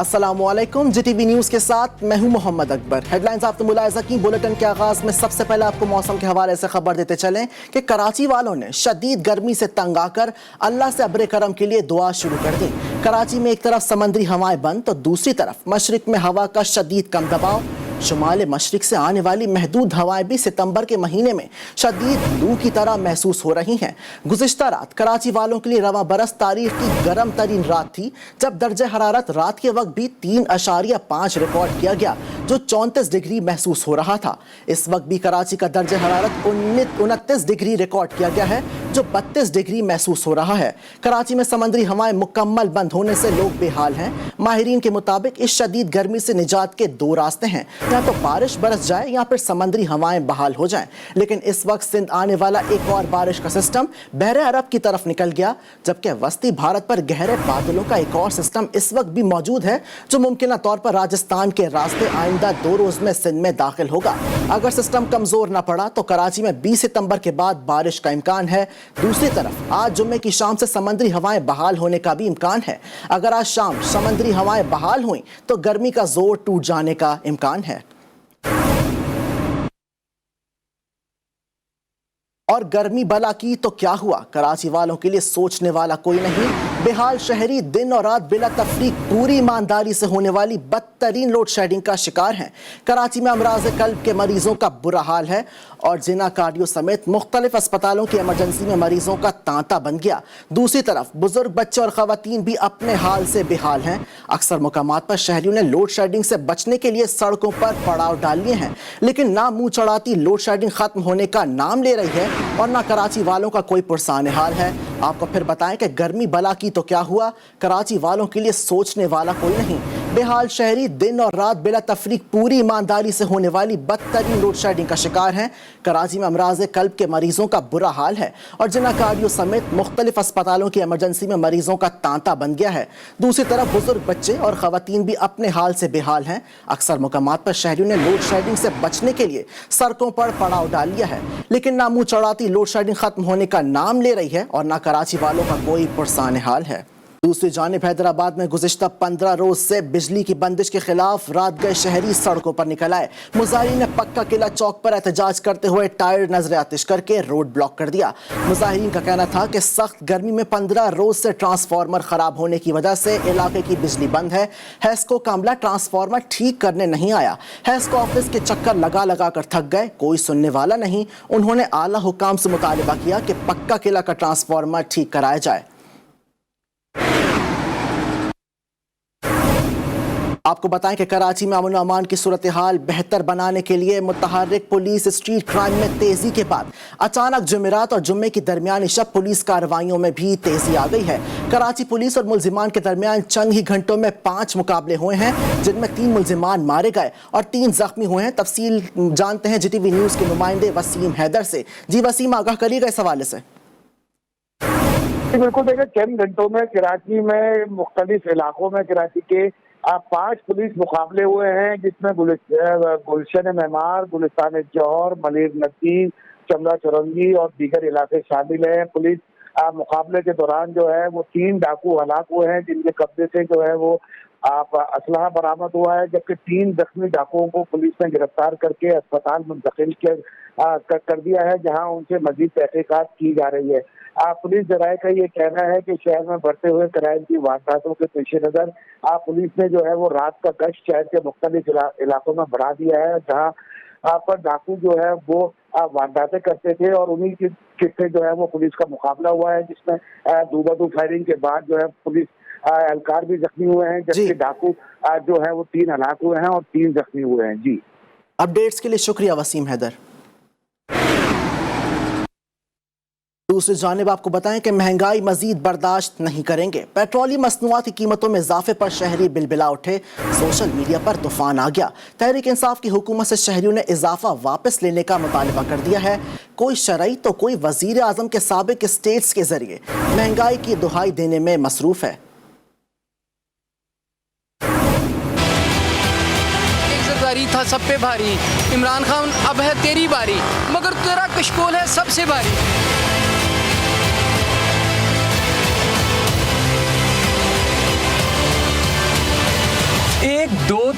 अस्सलामुअलैकुम, जीटीवी न्यूज़ के साथ मैं हूं मोहम्मद अकबर। हेडलाइंस आपने मुलाहिजा की। बुलेटिन के आगाज में सबसे पहले आपको मौसम के हवाले से खबर देते चलें कि कराची वालों ने शदीद गर्मी से तंग आकर अल्लाह से अब्र करम के लिए दुआ शुरू कर दी। कराची में एक तरफ समंदरी हवाएं बंद तो दूसरी तरफ मशरिक में हवा का शदीद कम दबाव। शुमाल मशरिक से आने वाली महदूद हवाएं भी सितंबर के महीने में शदीद लू की तरह महसूस हो रही हैं। गुज़िश्ता रात कराची वालों के लिए रवा बरस तारीख की गर्म तरीन रात थी, जब दर्जे हरारत रात के वक्त भी 3.5 रिकॉर्ड किया गया, जो 34 डिग्री महसूस हो रहा था। इस वक्त भी कराची का दर्जे हरारत 29 डिग्री रिकॉर्ड किया गया है, जो 32 डिग्री महसूस हो रहा है। कराची में समंदरी हवाएं मुकम्मल बंद होने से लोग बेहाल हैं। माहिरीन के मुताबिक इस शदीद गर्मी से निजात के दो रास्ते हैं, या तो बारिश बरस जाए या फिर समंदरी हवाएं बहाल हो जाएं। लेकिन इस वक्त सिंध आने वाला एक और बारिश का सिस्टम बहरे अरब की तरफ निकल गया, जबकि वस्ती भारत पर गहरे बादलों का एक और सिस्टम इस वक्त भी मौजूद है, जो मुमकिन तौर पर राजस्थान के रास्ते आइंदा 2 रोज में सिंध में दाखिल होगा। अगर सिस्टम कमजोर न पड़ा तो कराची में 20 सितंबर के बाद बारिश का इम्कान है। दूसरी तरफ आज जुम्मे की शाम से समंदरी हवाएं बहाल होने का भी इम्कान है। अगर आज शाम समंदरी हवाएं बहाल हुई तो गर्मी का जोर टूट जाने का इम्कान है। और गर्मी भला की तो क्या हुआ, कराची वालों के लिए सोचने वाला कोई नहीं। बेहाल शहरी दिन और रात बिला तफरीक पूरी ईमानदारी से होने वाली बदतरीन लोड शेडिंग का शिकार हैं। कराची में अमराज कल्ब के मरीजों का बुरा हाल है और जिना कार्डियो समेत मुख्तलिफ अस्पतालों की इमरजेंसी में मरीजों का तांता बन गया। दूसरी तरफ बुजुर्ग, बच्चे और खवातीन भी अपने हाल से बेहाल हैं। अक्सर मुकामात पर शहरियों ने लोड शेडिंग से बचने के लिए सड़कों पर पड़ाव डाल लिए हैं, लेकिन ना मुंह चढ़ाती लोड शेडिंग खत्म होने का नाम ले रही है और ना कराची वालों का कोई पुरसान हाल है। आपको फिर बताएं कि गर्मी भला की तो क्या हुआ, कराची वालों के लिए सोचने वाला कोई नहीं। बेहाल शहरी दिन और रात बिला तफरीक पूरी ईमानदारी से होने वाली बदतरीन लोड शेडिंग का शिकार हैं। कराची में अमराज कल्ब के मरीजों का बुरा हाल है और जिना कार्डियो समेत मुख्तलिफ अस्पतालों की इमरजेंसी में मरीजों का तांता बन गया है। दूसरी तरफ बुजुर्ग, बच्चे और खवातीन भी अपने हाल से बेहाल हैं। अक्सर मुकामात पर शहरियों ने लोड शेडिंग से बचने के लिए सड़कों पर पड़ाव डाल लिया है, लेकिन ना मुंह चढ़ाती लोड शेडिंग खत्म होने का नाम ले रही है और ना कराची वालों का कोई पुरसान हाल है। दूसरी जानिब हैदराबाद में गुज़िश्ता 15 रोज से बिजली की बंदिश के खिलाफ रात गए शहरी सड़कों पर निकल आए। मुजाहिरीन ने पक्का किला चौक पर एहतजाज करते हुए टायर नजर आतिश करके रोड ब्लॉक कर दिया। मुजाहिरीन का कहना था कि सख्त गर्मी में 15 रोज से ट्रांसफार्मर खराब होने की वजह से इलाके की बिजली बंद है। हैस्को का अमला ट्रांसफार्मर ठीक करने नहीं आया। हैस्को ऑफिस के चक्कर लगा लगा कर थक गए, कोई सुनने वाला नहीं। उन्होंने आला हुकाम से मुतालिबा किया कि पक्का किला का ट्रांसफार्मर ठीक कराया जाए। आपको बताएं कि कराची में अमन अमान की सूरत हाल बेहतर बनाने के लिए मुतहर्रिक पुलिस स्ट्रीट क्राइम में तेजी के बाद अचानक जुमेरात और जुम्मे की दरमियानी शब पुलिस कार्रवाइयों में भी तेजी आ गई है। कराची पुलिस और मुल्जिमान के दरमियान चंद ही घंटों में 5 मुकाबले हुए हैं, जिनमें 3 मुल्जिमान मारे गए और 3 जख्मी हुए हैं। तफसील जानते हैं जीटीवी न्यूज़ के नुमाइंदे वसीम हैदर से। जी वसीम, आगाह करिएगा इस हवाले से। बिल्कुल, देखिए चंद घंटों में कराची में मुख्तलिफ इलाकों में कराची के 5 पुलिस मुकाबले हुए हैं, जिसमें गुलशन मेमार, गुलिस्तान जौहर, मलिर नसीर, चमड़ा चौरंगी और दीगर इलाके शामिल हैं। पुलिस मुकाबले के दौरान जो है वो 3 डाकू हलाक हुए हैं, जिनके कब्जे से जो है वो असलहा बरामद हुआ है, जबकि 3 जख्मी डाकुओं को पुलिस ने गिरफ्तार करके अस्पताल मुंतकिल कर दिया है, जहां उनसे मजीद तहकीकात की जा रही है। पुलिस जराये का ये कहना है कि शहर में बढ़ते हुए क्राइम की वारदातों के पेश नजर पुलिस ने जो है वो रात का गश्त शहर के मुख्तलिफ इलाकों में बढ़ा दिया है, जहाँ पर डाकू जो है वो वारदातें करते थे और उन्हीं की से जो है वो पुलिस का मुकाबला हुआ है, जिसमें दो फायरिंग के बाद जो है पुलिस एहलकार भी जख्मी हुए हैं, जबकि डाकू जो है वो 3 हलाक हुए हैं और 3 जख्मी हुए हैं। जी, अपडेट्स के लिए शुक्रिया वसीम हैदर। दूसरी जानिब आपको बताएं कि महंगाई मजीद बर्दाश्त नहीं करेंगे। पेट्रोलियम मसनूआत की कीमतों में इजाफे पर शहरी बिलबिला उठे। सोशल मीडिया पर तूफान आ गया। तहरीक इंसाफ की हुकूमत से शहरियों ने इजाफा वापस लेने का मुतालिबा कर दिया है। कोई शरई तो कोई वजीर आजम के साबिक स्टेट्स के जरिए महंगाई की दुहाई देने में मसरूफ है। था सब पे भारी, इमरान खान अब है तेरी बारी, मगर तेरा कशकोल है सबसे भारी।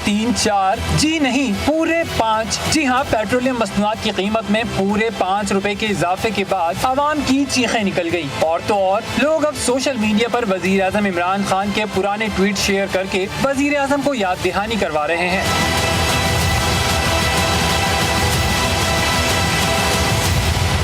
3, 4, जी नहीं पूरे 5। जी हाँ, पेट्रोलियम मसनूआत की कीमत में पूरे 5 रुपए के इजाफे के बाद आवाम की चीखें निकल गई। और तो और लोग अब सोशल मीडिया पर वजीर आजम इमरान खान के पुराने ट्वीट शेयर करके वजीर आजम को याद दहानी करवा रहे हैं।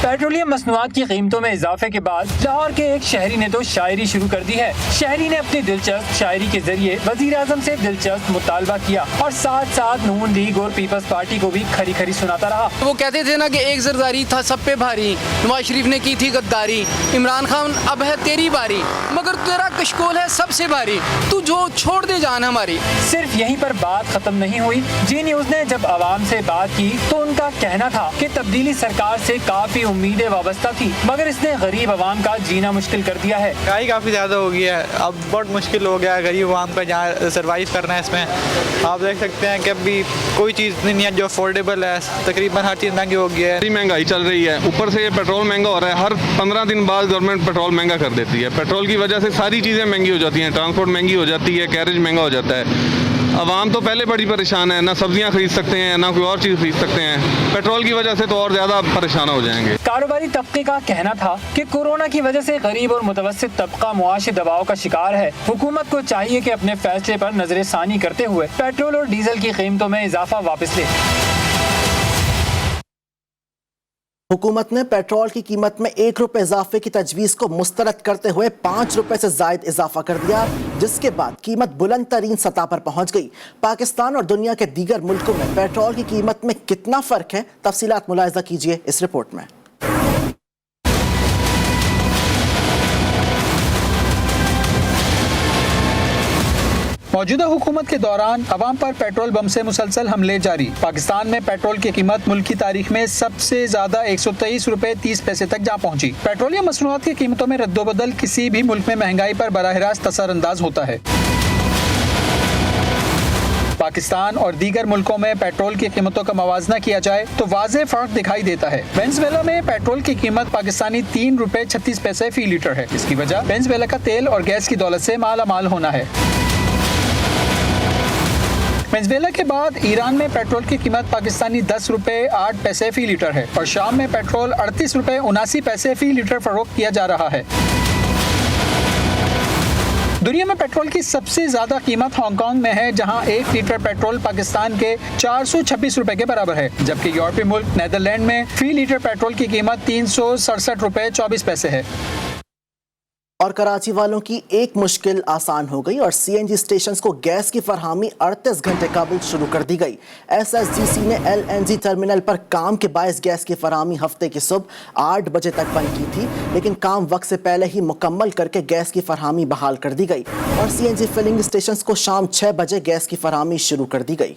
पेट्रोलियम मसनूआत की कीमतों में इजाफे के बाद लाहौर के एक शहरी ने तो शायरी शुरू कर दी है। शहरी ने अपनी दिलचस्प शायरी के जरिए वजीर आजम से दिलचस्प मुतालबा किया और साथ साथ नून लीग और पीपल्स पार्टी को भी खरी खरी सुनाता रहा। वो कहते थे ना कि एक जरदारी था सब पे भारी, नवाज शरीफ ने की थी गद्दारी, इमरान खान अब है तेरी बारी, मगर तेरा कशकोल है सबसे भारी, तू जो छोड़ दे जान हमारी। सिर्फ यहीं पर बात खत्म नहीं हुई। जी न्यूज ने जब आवाम से बात की तो उनका कहना था कि तब्दीली सरकार से काफी उम्मीदें वाबस्ता थी, मगर इसने गरीब आवाम का जीना मुश्किल कर दिया है। महंगाई काफ़ी ज़्यादा हो गई है, अब बहुत मुश्किल हो गया है गरीब आवाम का जहाँ सर्वाइव करना है। इसमें आप देख सकते हैं कि अभी कोई चीज़ नहीं है जो अफोर्डेबल है, तकरीबन हर चीज़ महंगी हो गई है। महंगाई चल रही है, ऊपर से ये पेट्रोल महंगा हो रहा है। हर 15 दिन बाद गवर्नमेंट पेट्रोल महंगा कर देती है। पेट्रोल की वजह से सारी चीज़ें महंगी हो जाती हैं, ट्रांसपोर्ट महंगी हो जाती है, कैरेज महंगा हो जाता है। आवाम तो पहले बड़ी परेशान है, ना सब्जियां खरीद सकते हैं ना कोई और चीज़ खरीद सकते हैं। पेट्रोल की वजह से तो और ज़्यादा परेशान हो जाएंगे। कारोबारी तबके का कहना था कि कोरोना की वजह से गरीब और मुतवस्सित तबका मुआशी दबाव का शिकार है। हुकूमत को चाहिए कि अपने फैसले पर नजरसानी करते हुए पेट्रोल और डीजल की कीमतों में इजाफा वापस ले। हुकूमत ने पेट्रोल की कीमत में 1 रुपए इजाफे की तजवीज़ को मुस्तरद करते हुए 5 रुपए से जायद इजाफा कर दिया, जिसके बाद कीमत बुलंद तरीन सतह पर पहुंच गई। पाकिस्तान और दुनिया के दीगर मुल्कों में पेट्रोल की कीमत में कितना फर्क है, तफसीलात मुलाहिजा कीजिए इस रिपोर्ट में। मौजूदा हुकूमत के दौरान अवाम पर पेट्रोल बम से मुसलसल हमले जारी। पाकिस्तान में पेट्रोल की कीमत मुल्क की तारीख में सबसे ज्यादा 123 रुपए 30 पैसे तक जा पहुंची। पेट्रोलियम मसनूआत की कीमतों में रद्दोबदल किसी भी मुल्क में महंगाई पर बराह रास्त असरअंदाज होता है। पाकिस्तान और दीगर मुल्कों में पेट्रोल की कीमतों का मवाजना किया जाए तो वाज़ेह फर्क दिखाई देता है। वेनेजुएला में पेट्रोल की कीमत पाकिस्तानी 3 रुपए 36 पैसे फी लीटर है। इसकी वजह वेनेजुएला का तेल और गैस की दौलत से माला माल होना है। वेनेजुएला के बाद ईरान में पेट्रोल की कीमत पाकिस्तानी 10 रुपए 8 पैसे फी लीटर है और शाम में पेट्रोल 38 रुपए 79 पैसे फी लीटर फरोख्त किया जा रहा है। दुनिया में पेट्रोल की सबसे ज्यादा कीमत हांगकांग में है, जहां 1 लीटर पेट्रोल पाकिस्तान के 426 रुपए के बराबर है, जबकि यूरोपीय मुल्क नेदरलैंड में फी लीटर पेट्रोल की कीमत 367 रुपए 24 पैसे है। और कराची वालों की एक मुश्किल आसान हो गई और सीएनजी स्टेशंस को गैस की फरहामी 38 घंटे कबल शुरू कर दी गई। एसएसजीसी ने एलएनजी टर्मिनल पर काम के बायस गैस की फरहामी हफ्ते की सुबह 8 बजे तक बंद की थी, लेकिन काम वक्त से पहले ही मुकम्मल करके गैस की फरहामी बहाल कर दी गई और सीएनजी फिलिंग स्टेशंस को शाम 6 बजे गैस की फरहामी शुरू कर दी गई।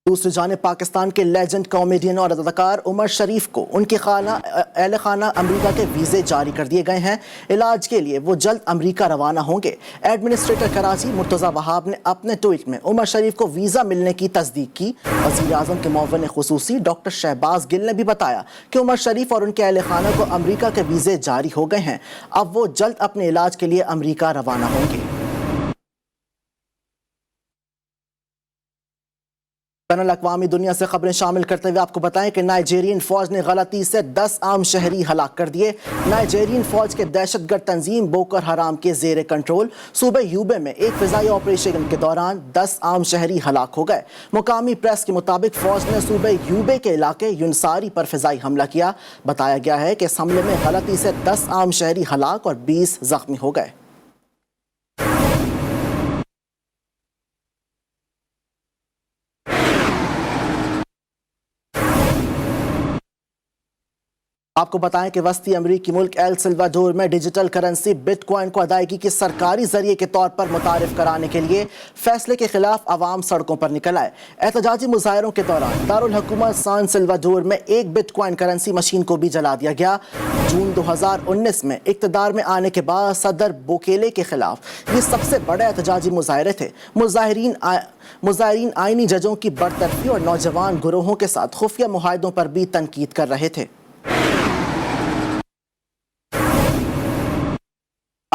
दूसरी जानिब पाकिस्तान के लेजेंड कॉमेडियन और अदाकार उमर शरीफ को उनके अहल खाना अमरीका के वीज़े जारी कर दिए गए हैं। इलाज के लिए वो जल्द अमरीका रवाना होंगे। एडमिनिस्ट्रेटर कराची मुर्तज़ा वहाब ने अपने ट्वीट में उमर शरीफ को वीज़ा मिलने की तस्दीक की। वज़ीर आज़म के मुअव्विन ख़ुसूसी डॉक्टर शहबाज गिल ने भी बताया कि उमर शरीफ और उनके अहल खाना को अमरीका के वीज़े जारी हो गए हैं। अब वो जल्द अपने इलाज के लिए अमरीका रवाना होंगे। बैनुल-अक़वामी दुनिया से खबरें शामिल करते हुए आपको बताएं कि नाइजीरियन फौज ने गलती से 10 आम शहरी हलाक कर दिए। नाइजीरियन फौज के दहशतगर्द तंजीम बोको हराम के जेर कंट्रोल सूबे यूबे में एक फिजाई ऑपरेशन के दौरान 10 आम शहरी हलाक हो गए। मुकामी प्रेस के मुताबिक फौज ने सूबे यूबे के इलाके यूनसारी पर फिजाई हमला किया। बताया गया है कि इस हमले में गलती से 10 आम शहरी हलाक और 20 जख्मी हो गए। आपको बताएं कि वस्ती अमरीकी मुल्क एल सल्वाडोर में डिजिटल करेंसी बिटकॉइन को अदायगी के सरकारी जरिए के तौर पर मुतारिफ कराने के लिए फैसले के खिलाफ आवाम सड़कों पर निकल आए। एहतजाजी मुजाहरों के दौरान दारुल हुकूमत सान सल्वाडोर में एक बिटकॉइन करेंसी मशीन को भी जला दिया गया। जून 2019 में इक़्तिदार में आने के बाद सदर बुकेले के खिलाफ ये सबसे बड़े एहतजाजी मुजाहरे थे। मुजाहिरीन आईनी जजों की बरतरफी और नौजवान गुरोहों के साथ खुफिया मुआहदों पर भी तनकीद कर रहे थे।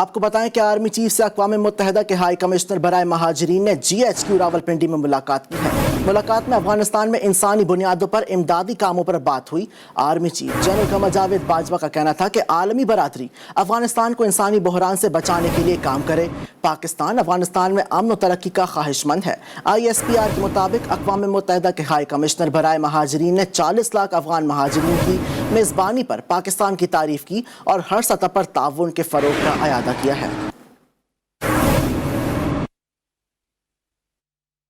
आपको बताएं कि आर्मी चीफ से अक़वाम मुत्तहिदा के हाई कमिश्नर बराए महाजरीन ने GHQ रावलपिंडी में मुलाकात की है। मुलाकात में अफगानिस्तान में इंसानी बुनियादों पर इमदादी कामों पर बात हुई। Army chief general Qamar Javed Bajwa का कहना था कि आलमी बरादरी अफगानिस्तान को इंसानी बहरान से बचाने के लिए काम करे। पाकिस्तान अफगानिस्तान में अमन और तरक्की का ख्वाहिशमंद है। ISPR के मुताबिक अक़वाम मुत्तहिदा के हाई कमिश्नर बराए महाजरीन ने 40 लाख अफगान महाजरीन की मेज़बानी पर पाकिस्तान की तारीफ की और हर सतह पर ताउन के फ़रोग़ का अयादा किया है।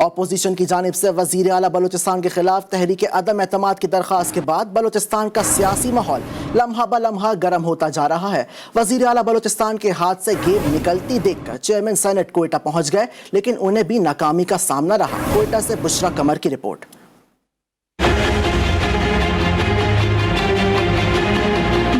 अपोजिशन की जानिब से वज़ीर आला बलूचिस्तान के खिलाफ तहरीक अदम एतमाद की दरख्वास्त के बाद बलूचिस्तान का सियासी माहौल लम्हा ब लम्हा गर्म होता जा रहा है। वज़ीर आला बलूचिस्तान के हाथ से गेंद निकलती देखकर चेयरमैन सेनेट कोयटा पहुंच गए, लेकिन उन्हें भी नाकामी का सामना रहा। कोयटा से बुशरा कमर की रिपोर्ट।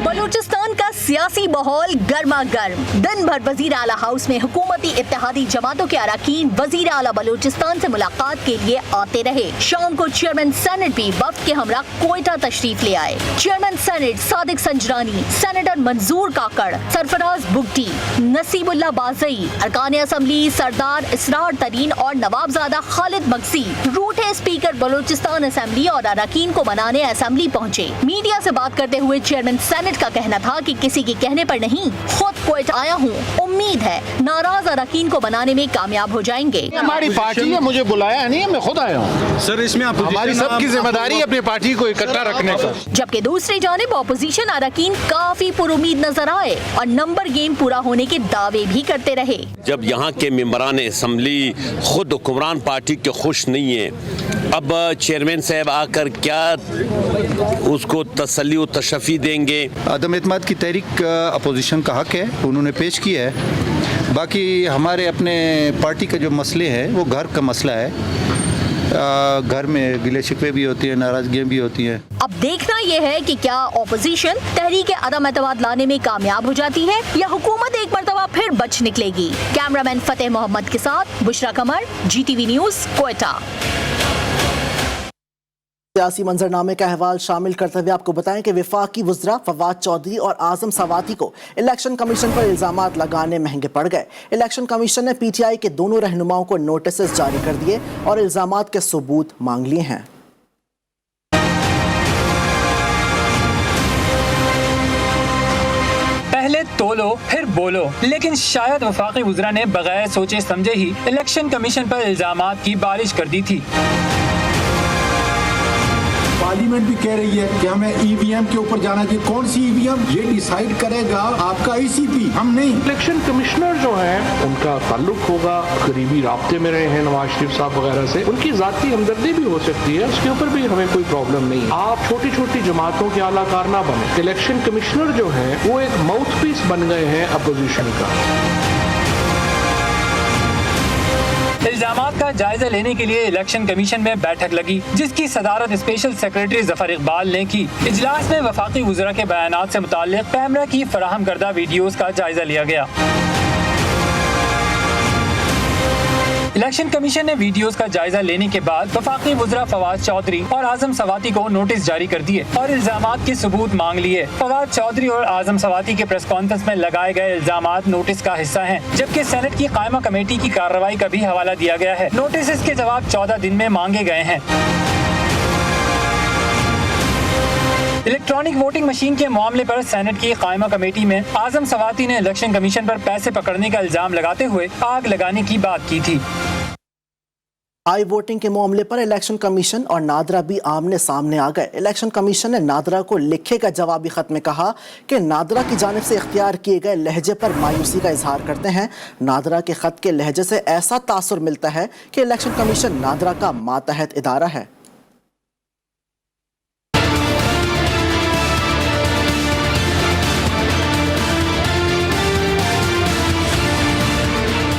बलूचिस्तान का सियासी माहौल गर्मा गर्म। दिन भर वजीर आला हाउस में हुकूमती इत्तेहादी जमातों के अरकान वजीर आला बलूचिस्तान से मुलाकात के लिए आते रहे। शाम को चेयरमैन सेनेट भी वफ्द के हमरा कोयटा तशरीफ ले आए। Chairman senate Sadiq Sanjrani, senator मंजूर काकड़, सरफराज बुगटी, नसीबुल्लाह बाजई, अरकान असम्बली सरदार इसरार तरीन और नवाबजादा खालिद मगसी, रूठे स्पीकर बलूचिस्तान असम्बली और अरकान को मनाने असम्बली पहुँचे। मीडिया से बात करते हुए चेयरमैन सेनेट का कहना था कि किसी के कहने पर नहीं, खुद कोयटा आया हूँ। उम्मीद है नाराज अरकान को बनाने में कामयाब हो जाएंगे। हमारी पार्टी ने मुझे बुलाया नहीं, मैं खुद आया हूँ। सर, इसमें हमारी सबकी जिम्मेदारी है अपनी पार्टी को इकट्ठा रखने का। जबकि दूसरी जानिब अपोजिशन अरकान काफी पुरुमीद नजर आए और नंबर गेम पूरा होने के दावे भी करते रहे। जब यहाँ के मेंबरान असम्बली खुद हुक्मरान पार्टी के खुश नहीं है, अब चेयरमैन साहब आकर क्या उसको तसल्ली व तशफ़ी देंगे? अदम एतमाद की तहरीक अपोजिशन का हक है, उन्होंने पेश किया है। बाकी हमारे अपने पार्टी के जो मसले हैं वो घर का मसला है। घर में गिले शिकवे भी होती है, नाराजगियाँ भी होती हैं। अब देखना यह है कि क्या अपोजिशन तहरीक अदम एतमाद लाने में कामयाब हो जाती है या हुकूमत एक मरतबा फिर बच निकलेगी। कैमरामैन फतेह मोहम्मद के साथ बुशरा कमर, GTV न्यूज़, कोयटा। सियासी मंजरनामे का अहवाल शामिल करते हुए आपको बताएं कि वफाकी वज़रा फवाद चौधरी और आज़म सवाती को इलेक्शन कमीशन पर इल्ज़ामात लगाने महंगे पड़ गए। इलेक्शन कमीशन ने PTI के दोनों रहनुमाओं को नोटिस जारी कर दिए और इल्ज़ामात के सबूत मांग लिए हैं। पहले तोलो फिर बोलो, लेकिन शायद वफाकी वज़रा ने बगैर सोचे समझे ही इलेक्शन कमीशन पर इल्ज़ामात की बारिश कर दी थी। पार्लियामेंट भी कह रही है कि हमें EVM के ऊपर जाना चाहिए। कौन सी EVM ये डिसाइड करेगा आपका ICP, हम नहीं। इलेक्शन कमिश्नर जो हैं उनका ताल्लुक होगा, करीबी राब्ते में रहे हैं नवाज शरीफ साहब वगैरह से, उनकी जाती हमदर्दी भी हो सकती है, उसके ऊपर भी हमें कोई प्रॉब्लम नहीं। आप छोटी छोटी जमातों के आलाकार ना बने। इलेक्शन कमिश्नर जो है वो एक माउथ पीस बन गए हैं अपोजिशन का। इल्जामात का जायजा लेने के लिए इलेक्शन कमीशन में बैठक लगी, जिसकी सदारत स्पेशल सेक्रेटरी जफर इकबाल ने की। इजलास में वफाकी वज़रा के बयानात से मुताल्लिक कैमरा की फराहम करदा वीडियोस का जायजा लिया गया। इलेक्शन कमीशन ने वीडियोस का जायजा लेने के बाद वफाकी वज़रा फवाद चौधरी और आज़म सवाती को नोटिस जारी कर दिए और इल्जामात के सबूत मांग लिए। फवाद चौधरी और आज़म सवाती के प्रेस कॉन्फ्रेंस में लगाए गए इल्जामात नोटिस का हिस्सा हैं, जबकि सेनेट की कायमा कमेटी की कार्रवाई का भी हवाला दिया गया है। नोटिस के जवाब 14 दिन में मांगे गए हैं। इलेक्ट्रॉनिक वोटिंग मशीन के मामले पर सेनेट की कायमा कमेटी में आज़म सवाती ने इलेक्शन कमीशन पर पैसे पकड़ने का इल्जाम लगाते हुए आग लगाने की बात की थी। आई वोटिंग के मामले पर इलेक्शन कमीशन और नादरा भी आमने सामने आ गए। इलेक्शन कमीशन ने नादरा को लिखे गए जवाबी खत में कहा कि नादरा की जानिब से इख्तियार किए गए लहजे पर मायूसी का इजहार करते हैं। नादरा के खत के लहजे से ऐसा तासुर मिलता है कि इलेक्शन कमीशन नादरा का मातहत इदारा है।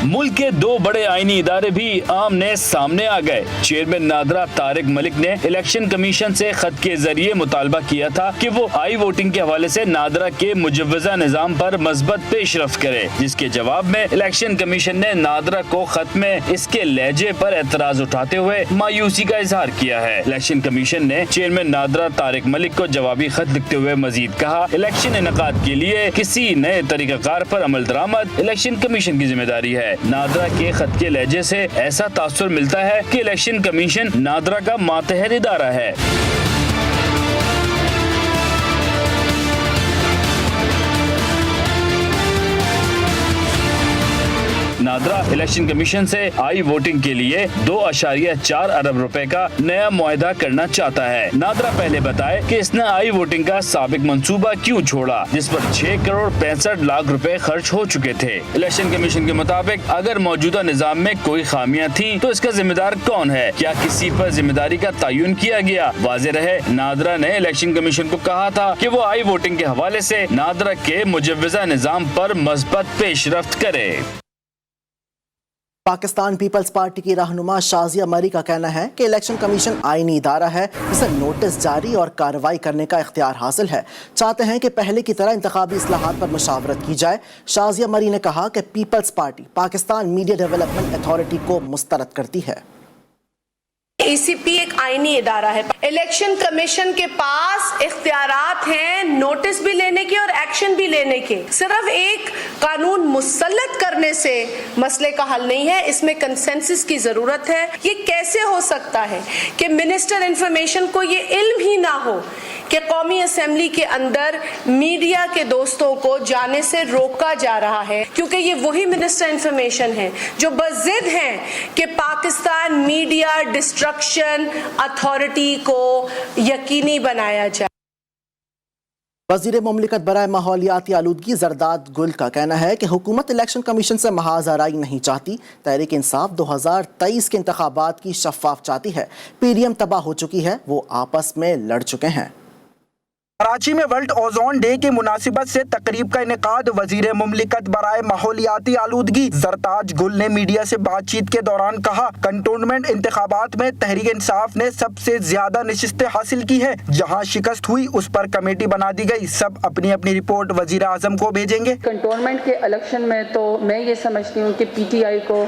मुल्क के दो बड़े आईनी इदारे भी आमने सामने आ गए। चेयरमैन नादरा तारिक मलिक ने इलेक्शन कमीशन से खत के जरिए मुतालबा किया था कि वो आई वोटिंग के हवाले से नादरा के मुजव्वजा निजाम पर मस्बत पेशरफ्त करे, जिसके जवाब में इलेक्शन कमीशन ने नादरा को खत में इसके लहजे पर एतराज उठाते हुए मायूसी का इजहार किया है। इलेक्शन कमीशन ने चेयरमैन नादरा तारिक मलिक को जवाबी खत लिखते हुए मजीद कहा, इलेक्शन इनेकाद के लिए किसी नए तरीकाकार पर अमल दरामद इलेक्शन कमीशन की जिम्मेदारी है। नादरा के खत के लहजे से ऐसा तासुर मिलता है कि इलेक्शन कमीशन नादरा का मातहत इदारा है। नादरा इलेक्शन कमीशन से आई वोटिंग के लिए 2.4 अरब रुपए का नया मुआहदा करना चाहता है। नादरा पहले बताए कि इसने आई वोटिंग का साबिक मंसूबा क्यों छोड़ा, जिस पर 6 करोड़ 65 लाख रुपए खर्च हो चुके थे। इलेक्शन कमीशन के मुताबिक अगर मौजूदा निजाम में कोई खामियां थी तो इसका जिम्मेदार कौन है, क्या किसी पर जिम्मेदारी का तयन किया गया। वाज़ेह रहे, नादरा ने इलेक्शन कमीशन को कहा था कि वो आई वोटिंग के हवाले से नादरा के मुजव्वजा निजाम पर मस्बत पेशरफ्त करे। पाकिस्तान पीपल्स पार्टी की रहनुमा शाजिया मरी का कहना है कि इलेक्शन कमीशन आईनी इदारा है, जिसे नोटिस जारी और कार्रवाई करने का इख्तियार हासिल है। चाहते हैं कि पहले की तरह इंतखाबी इस्लाहात पर मुशावरत की जाए। शाजिया मरी ने कहा कि Peoples Party Pakistan media development authority को मुस्तरद करती है। ACP एक आईनी इदारा है। इलेक्शन कमीशन के पास इख्तियारात हैं नोटिस भी लेने के और एक्शन भी लेने के। सिर्फ एक कानून मुसल्लत करने से मसले का हल नहीं है, इसमें कंसेंसस की जरूरत है। ये कैसे हो सकता है कि मिनिस्टर इंफॉर्मेशन को ये इल्म ही ना हो कि कौमी असेंबली के अंदर मीडिया के दोस्तों को जाने से रोका जा रहा है, क्योंकि ये वही मिनिस्टर इंफॉर्मेशन है जो बज़िद हैं कि पाकिस्तान मीडिया डिस्ट्रक्शन अथॉरिटी को यकीनी बनाया जाए। वज़ीर मुमलिकत बराए माहौलियाती आलूदगी जरदाद गुल का कहना है कि हुकूमत इलेक्शन कमीशन से महाज आराई नहीं चाहती। तहरीक इंसाफ 2023 के इंतखाबात की शफाफ चाहती है। PDM तबाह हो चुकी है, वो आपस में लड़ चुके हैं। कराची में वर्ल्ड ओजोन डे की मुनासिबत से तकरीब का इनेकाद। वजीर मुमलिकत बराए माहौलियाती आलूदगी जरताज गुल ने मीडिया से बातचीत के दौरान कहा, कंटोनमेंट इंतखाबात में तहरीक इंसाफ ने सबसे ज्यादा नशिस्तें हासिल की है। जहां शिकस्त हुई उस पर कमेटी बना दी गई। सब अपनी अपनी रिपोर्ट वजीर आजम को भेजेंगे। कंटोनमेंट के इलेक्शन में तो मैं ये समझती हूँ कि PTI को,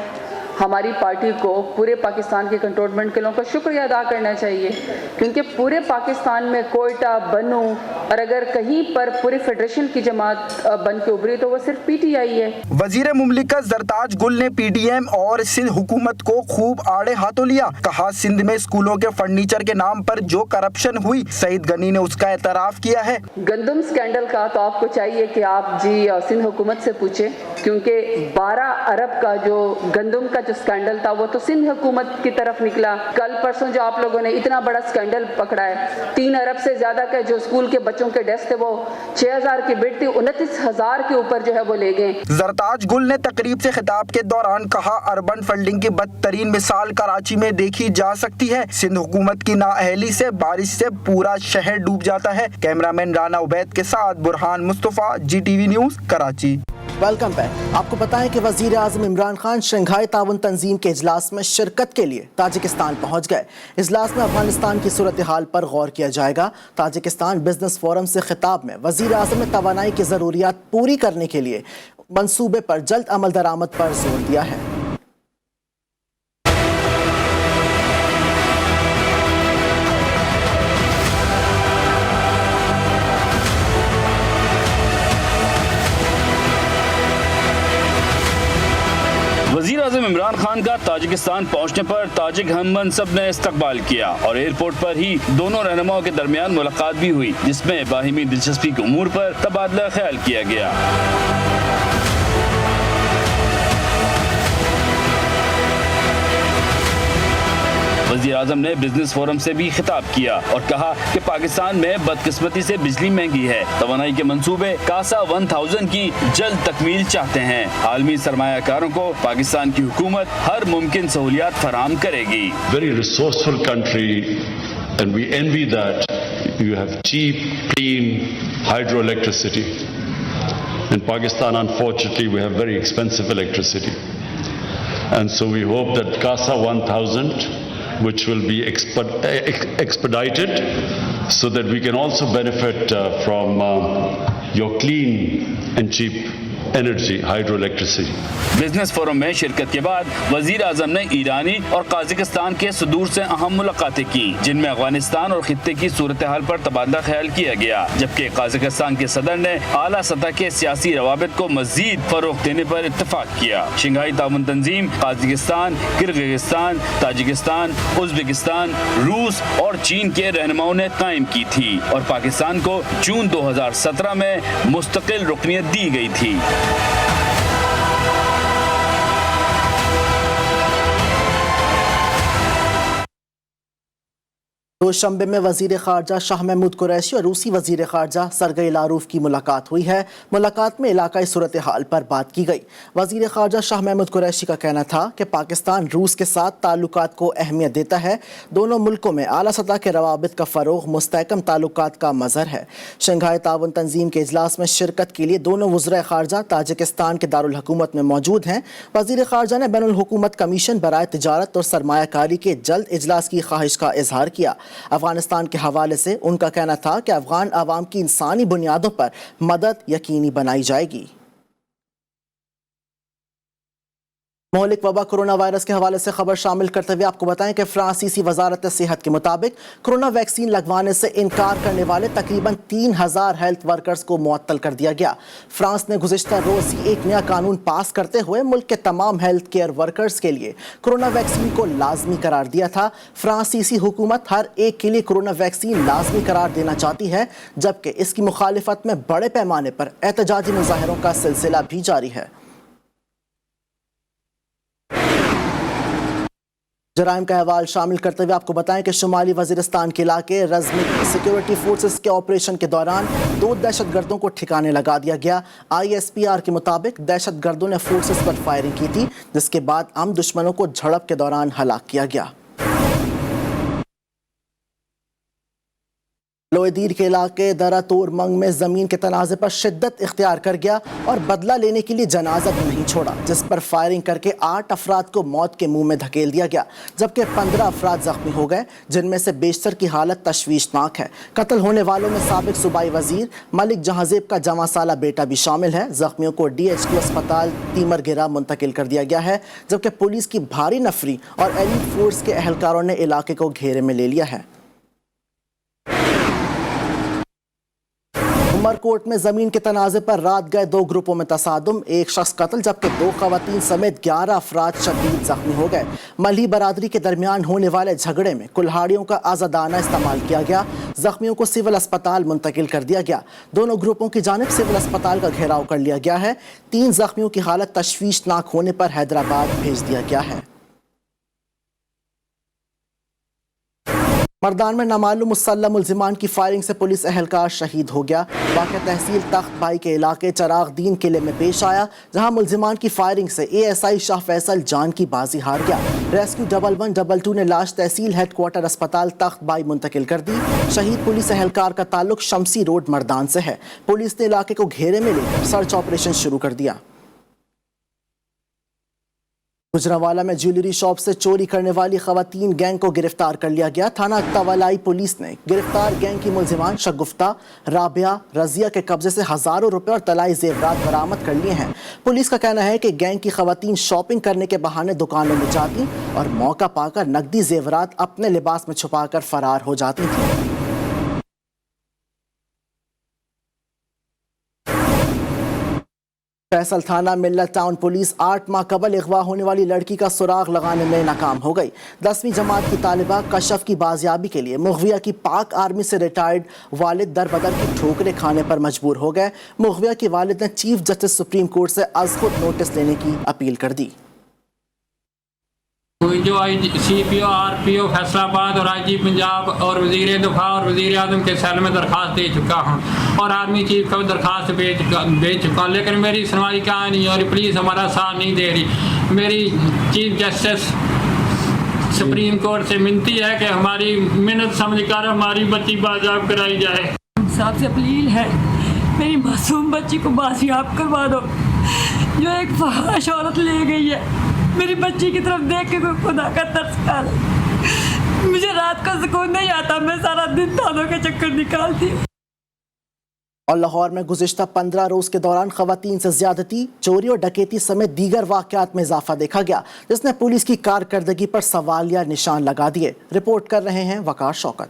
हमारी पार्टी को, पूरे पाकिस्तान के कंटोनमेंट के लोगों का शुक्रिया अदा करना चाहिए, क्योंकि पूरे पाकिस्तान में कोयटा, बनू और अगर कहीं पर पूरे फेडरेशन की जमात बन के उभरी तो वो सिर्फ PTI है। वजीर मुमलिकत जरताज गुल ने PDM और सिंध हुकूमत को खूब आड़े हाथों लिया। कहा, सिंध में स्कूलों के फर्नीचर के नाम पर जो करप्शन हुई, सईद गनी ने उसका एतराफ किया है। गंदम स्कैंडल का तो आपको चाहिए कि आप जी सिंध हुकूमत से पूछे, क्योंकि 12 अरब का जो गंदम का जो स्कैंडल था वो तो सिंध हुकूमत की तरफ निकला। कल परसों जो आप लोगों ने इतना बड़ा स्कैंडल पकड़ा है, 3 अरब से ज्यादा के जो स्कूल के बच्चों के डेस्क थे वो 6000 की बिड थी, 29,000 के ऊपर जो है वो ले गए। जरताज गुल ने तकरीब से खिताब के दौरान कहा, अर्बन फंडिंग की बदतरीन मिसाल कराची में देखी जा सकती है। सिंध हुकूमत की नाअहली से बारिश से पूरा शहर डूब जाता है। कैमरामैन राना उबैद के साथ Burhan Mustafa, GTV news, Karachi. Welcome back. आपको बताएं कि वजीर आजम इमरान खान शंघाई ताउन तंजीम के इजलास में शिरकत के लिए ताजिकिस्तान पहुंच गए। इजलास में अफगानिस्तान की सूरत हाल पर गौर किया जाएगा। ताजिकिस्तान बिजनेस फोरम से खिताब में वजीर आजम ने तवानाई की ज़रूरियात पूरी करने के लिए मंसूबे पर जल्द अमल दरामद पर जोर दिया है। वज़ीर आज़म इमरान खान का ताजिकिस्तान पहुंचने पर ताजिक हम मनसब ने इस्तकबाल किया और एयरपोर्ट पर ही दोनों रहनुमाओं के दरमियान मुलाकात भी हुई, जिसमें बाहिमी दिलचस्पी के उमूर पर तबादला ख्याल किया गया। वज़ीर आज़म ने बिजनेस फोरम से भी खिताब किया और कहा कि पाकिस्तान में बदकिस्मती से बिजली महंगी है। तवानाई के मंसूबे कासा 1000 की जल्द तकमील चाहते हैं। आलमी सरमायाकारों को पाकिस्तान की हुकूमत हर मुमकिन सहूलियात फराहम करेगी। Very resourceful country and we envy that you have cheap, clean hydroelectricity. In Pakistan, unfortunately, we have very expensive electricity. And so we hope that CASA 1000, which will be expedited, so that we can also benefit from your clean and cheap energy hydro electricity. Business forum में शिरकत के बाद वजीर आजम ने ईरानी और काज़ाकिस्तान के सदूर से अहम मुलाकातें की, जिनमें अफगानिस्तान और खित्ते की सूरत हाल पर तबादला ख्याल किया गया, जबकि काज़ाकिस्तान के सदर ने आला सतह के सियासी रवाबित को मजीद फरोग देने पर इत्तफाक किया। शंघाई ताउन तंजीम काज़ाकिस्तान, किर्गिस्तान, ताजिकिस्तान, उज़्बेकिस्तान, रूस और चीन के रहनुमाओं ने कायम की थी और पाकिस्तान को जून 2017 में मुस्तकिल रुकनियत दी गई थी। दोशंबे में वजीर खारजा शाह महमूद कुरैशी और रूसी वजीर खारजा सरगई लारूफ की मुलाकात हुई है। मुलाकात में इलाकाई सूरत हाल पर बात की गई। वजीर खारजा शाह महमूद कुरैशी का कहना था कि पाकिस्तान रूस के साथ ताल्लुकात को अहमियत देता है। दोनों मुल्कों में आला सतह के रवाबित का फ़रोग मुस्तहकम ताल्लुकात का मज़हर है। शंघाई ताउन तंजीम के इजलास में शिरकत के लिए दोनों वज़ीर खारजा ताजिकिस्तान के दारुल हुकूमत में मौजूद हैं। वजीर खारजा ने बैनुल हुकूमत कमीशन बराए तिजारत और सरमायाकारी के जल्द इजलास की ख्वाहिश का इजहार किया। अफगानिस्तान के हवाले से उनका कहना था कि अफगान आवाम की इंसानी बुनियादों पर मदद यकीनी बनाई जाएगी। मौलिक वबा कोरोना वायरस के हवाले से खबर शामिल करते हुए आपको बताएं कि फ्रांसीसी वजारत सेहत के मुताबिक कोरोना वैक्सीन लगवाने से इनकार करने वाले तकरीबन 3000 हेल्थ वर्कर्स को मुअत्तल कर दिया गया। फ्रांस ने गुज़िश्ता रोज़ ही एक नया कानून पास करते हुए मुल्क के तमाम हेल्थ केयर वर्कर्स के लिए कोरोना वैक्सीन को लाजमी करार दिया था। फ्रांसीसी हुकूमत हर एक के लिए कोरोना वैक्सीन लाजमी करार देना चाहती है, जबकि इसकी मुखालिफत में बड़े पैमाने पर एहतजाजी मुजाहिरों का सिलसिला भी जारी है। जराइम का अहवाल शामिल करते हुए आपको बताएं कि शुमाली वजीरिस्तान के इलाके रज़मी सिक्योरिटी फोर्सेस के ऑपरेशन के दौरान 2 दहशतगर्दों को ठिकाने लगा दिया गया। ISPR के मुताबिक दहशतगर्दों ने फोर्सेस पर फायरिंग की थी, जिसके बाद आम दुश्मनों को झड़प के दौरान हलाक किया गया। लोएदीर के इलाके दरा तोर मंग में जमीन के तनाज़े पर शिद्दत इख्तियार कर गया और बदला लेने के लिए जनाजा भी नहीं छोड़ा, जिस पर फायरिंग करके 8 अफराद को मौत के मुंह में धकेल दिया गया, जबकि 15 अफराद जख्मी हो गए, जिनमें से बेशतर की हालत तशवीशनाक है। कत्ल होने वालों में साबिक सूबाई वजीर मलिक जहांजेब का जमा साला बेटा भी शामिल है। जख्मियों को DHQ अस्पताल तीमरगिरा मुंतकिल कर दिया गया है, जबकि पुलिस की भारी नफरी और एलीट फोर्स के एहलकारों ने इलाके को घेरे में ले लिया है। उमरकोट में जमीन के तनाज़े पर रात गए 2 ग्रुपों में तसादुम, एक शख्स कत्ल जबकि 2 खवातीन समेत 11 अफराद शदीद जख्मी हो गए। मलही बरादरी के दरमियान होने वाले झगड़े में कुल्हाड़ियों का आज़ादाना इस्तेमाल किया गया। जख्मियों को सिविल अस्पताल मुंतकिल कर दिया गया। दोनों ग्रुपों की जानिब सिविल अस्पताल का घेराव कर लिया गया है। 3 जख्मियों की हालत तशवीशनाक होने पर हैदराबाद भेज दिया गया है। मर्दान में नामालूम मुसल्लम मुल्जिमान की फायरिंग से पुलिस एहलकार शहीद हो गया। वाक़या तहसील तख्त भाई के इलाके चराग दीन किले में पेश आया, जहां मुल्जिमान की फायरिंग से ASI शाह फैसल जान की बाजी हार गया। रेस्क्यू 1112 ने लाश तहसील हेडक्वार्टर अस्पताल तख्त भाई मुंतकिल कर दी। शहीद पुलिस एहलकार का ताल्लुक शमसी रोड मर्दान से है। पुलिस ने इलाके को घेरे में लेकर सर्च ऑपरेशन शुरू कर दिया। गुजरांवाला में ज्वेलरी शॉप से चोरी करने वाली खवातीन गैंग को गिरफ्तार कर लिया गया। थाना तवलाई पुलिस ने गिरफ्तार गैंग की मुल्जिमान शगुफ्ता, राबिया, रजिया के कब्जे से हजारों रुपए और तलाई जेवरात बरामद कर लिए हैं। पुलिस का कहना है कि गैंग की खवातीन शॉपिंग करने के बहाने दुकानों में जाती और मौका पाकर नकदी जेवरात अपने लिबास में छुपाकर फरार हो जाती थी। फैसल थाना मिल्लत टाउन पुलिस 8 माह कबल अगवा होने वाली लड़की का सुराग लगाने में नाकाम हो गई। 10वीं जमात की तालिबा कशफ की बाजियाबी के लिए मुगविया की पाक आर्मी से रिटायर्ड वालिद दर बदर की ठोकरें खाने पर मजबूर हो गए। मुगविया के वालिद ने चीफ जस्टिस सुप्रीम कोर्ट से अज खुद नोटिस लेने की अपील कर दी। जो CPO, RPO फैसलाबाद और IG पंजाब और वज़ीर दफ़ा और वज़ीर आज़म के सेल में दरख्वास्त दे चुका हूँ और आर्मी चीफ को भी दरख्वास्त दे चुका हूँ, लेकिन मेरी सुनवाई कहाँ नहीं हो रही। पुलिस हमारा साथ नहीं दे रही। मेरी चीफ जस्टिस सुप्रीम कोर्ट से विनती है कि हमारी मिन्नत समझकर हमारी बच्ची बाजियाब कराई जाए। सबसे अपील है, मेरी मासूम बच्ची को बाजियाब करवा दो, जो एक फहाश औरत ले गई है। मेरी बच्ची की तरफ देख के कोई खुदा का तरस खा ले। मुझे रात को सुकून नहीं आता, मैं सारा दिन थानों के चक्कर निकालती हूँ। और लाहौर में गुज़िश्ता 15 रोज के दौरान खवातीन से ज्यादती, चोरी और डकैती समेत दीगर वाक़यात में इजाफा देखा गया, जिसने पुलिस की कारकर्दगी पर सवालिया निशान लगा दिए। रिपोर्ट कर रहे हैं वकार शौकत।